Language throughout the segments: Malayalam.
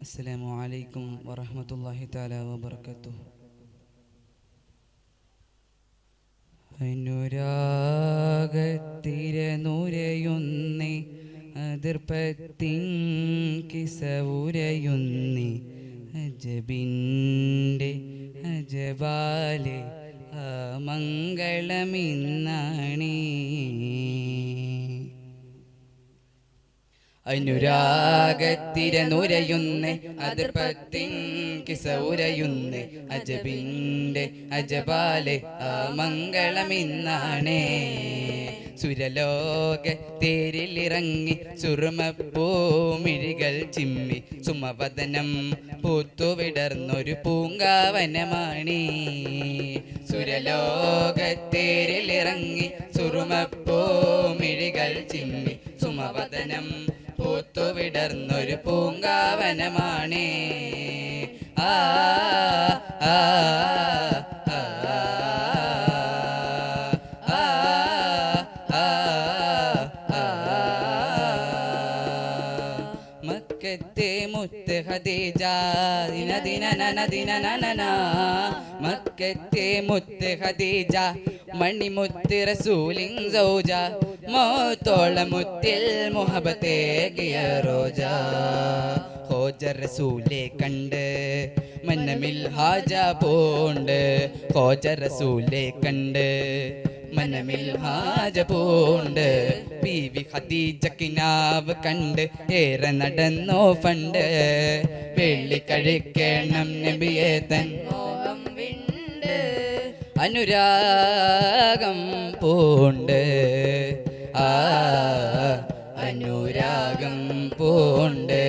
അസ്സലാമു അലൈക്കും വറഹ്മത്തുള്ളാഹി തആല വബറകാതുഹു. അനുരാഗത്തിരനുരയുന്നേ അതിർപ്പത്തിൻ കിസവുരയുന്നേ അജബിൻ്റെ അജബാലെ ആ മംഗളമിന്നാണേ. അനുരാഗത്തിരനുരയുന്നേ അതിർപ്പത്തിൻ കിസവുരയുന്നേ അജബിൻ്റെ അജബാലെ ആ മംഗളമിന്നാണേ. സുരലോകത്തേരിലിറങ്ങി സുറുമപ്പൂമിഴികൾ ചിമ്മി സുമവദനം പൂത്തുവിടർന്നൊരു പൂങ്കാവനമാണീ. സുരലോകത്തേരിലിറങ്ങി സുറുമപ്പൂമിഴികൾ ചിമ്മി സുമവദനം പൂത്തുവിടർന്നൊരു പൂങ്കാവനമാണേ. ആ ആ ആ മക്കത്തെ മുത്ത് ഖദീജ ദിന ദിന നന ദിന നന. മക്കത്തെ മുത്ത് ഖദീജ മണിമുത്ത് റസൂലിൻ സൗജ മോത്തോള മുത്തിൽ മുഹബത്തേകിയ റോജ. ഹോജ റസൂലെ കണ്ട് മനമിൽ ഹാജ പോണ്ട്. ഹോജ റസൂലെ കണ്ട് മനമിൽ ഹാജ പോണ്ട്. ബീവി ഖദീജ കിനാവ് കണ്ട് ഏറെ നടന്നോ ഫണ്ട്. വെള്ളി കഴിക്കണം നബിയെ തൻ മോഹം വിണ്ട്. അനുരാഗം പൂണ്ട് ആ അനുരാഗം പൂണ്ട്.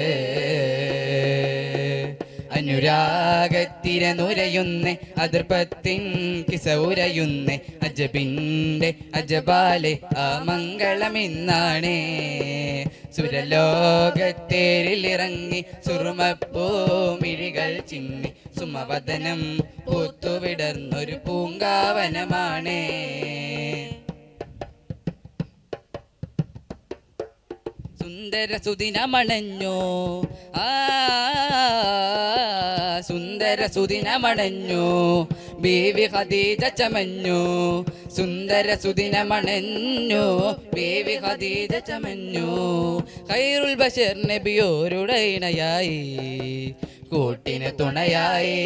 അനുരാഗത്തിരനുരയുന്നേ അതിർപ്പത്തിൻ കിസവുരയുന്നേ അജബിൻ്റെ അജബാലെ ആ മംഗളമിന്നാണേ. സുരലോകത്തേരിലിറങ്ങി സുറുമപ്പൂമിഴികൾ ചിമ്മി സുമവദനം പൂത്തുവിടർന്നൊരു പൂങ്കാവനമാണേ. സുന്ദര സുദിനമണഞ്ഞു ആ സുന്ദര സുദിനമണഞ്ഞു ബീവി ഖദീജ ചമഞ്ഞു. സുന്ദര സുദിനമണഞ്ഞു ബീവി ഖദീജ ചമഞ്ഞു. ഖൈറുൽ ബശർ നബിയോരുടെ ഇണയായി കൂട്ടിന് തുണയായി.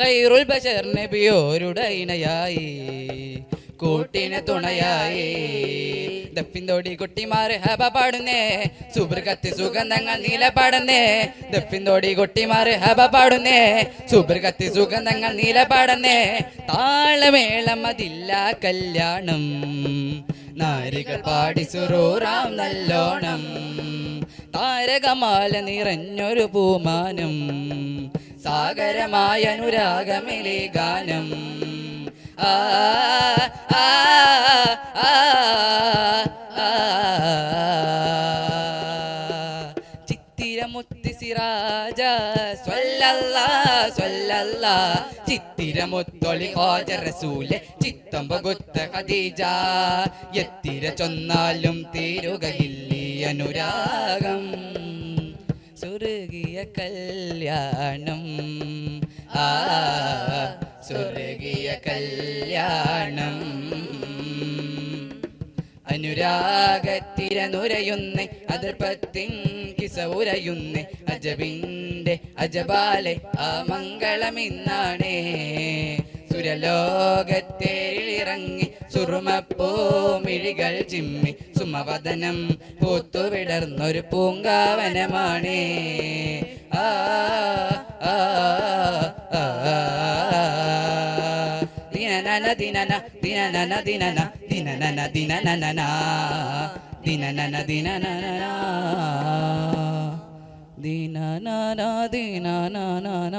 ഖൈറുൽ ബശർ നബിയോരുടെ ഇണയായി കൂട്ടിന് തുണയായി. ദഫിന്തോടി കുട്ടിമാര് ഹബ പാടുന്നേ സുബ്രകത്തി സുഗന്ധങ്ങൾ നീല പാടുന്നേ. ദഫിന്തോടി കുട്ടിമാര് ഹബ പാടുന്നേ സുബ്രകത്തി സുഗന്ധങ്ങൾ നീല പാടുന്നേ. താളമേളം അതില്ല കല്യാണം നാരികൾ പാടി സുറൂറാം നല്ലോണം. താരകമാല നിറഞ്ഞൊരു പൂമാനം സാഗരമായ അനുരാഗമിലെ ഗാനം. ആ ആ ആ ചിത്തിരമുത്തി സിറാജ സ്വല്ലല്ലാ സ്വല്ലല്ലാ. ചിത്തിരമുത്തൊളി ഖാജ റസൂലെ ചിത്തം പകുത്ത ഖദീജ. എത്തിര ചൊന്നാലും തീരുകയില്ലീ അനുരാഗം സ്വർഗീയ കല്യാണം. ആ സ്വർഗീയ കല്യാണം. അനുരാഗത്തിരനുരയുന്നേ അതിർപ്പത്തിൻ കിസവുരയുന്നേ അജബിൻ്റെ അജബാലെ ആ മംഗളമിന്നാണേ. സുരലോകത്തേരിലിറങ്ങി സുറുമപ്പൂമിഴികൾ ചിമ്മി സുമവദനം പൂത്തുവിടർന്നൊരു പൂങ്കാവനമാണേ. ആ ആ ആ ദിനനന ദിനന ദിനനന ദിനന ദിനനന ദിനനന ദിനനന ദിനനന ദിനനന ദിനനന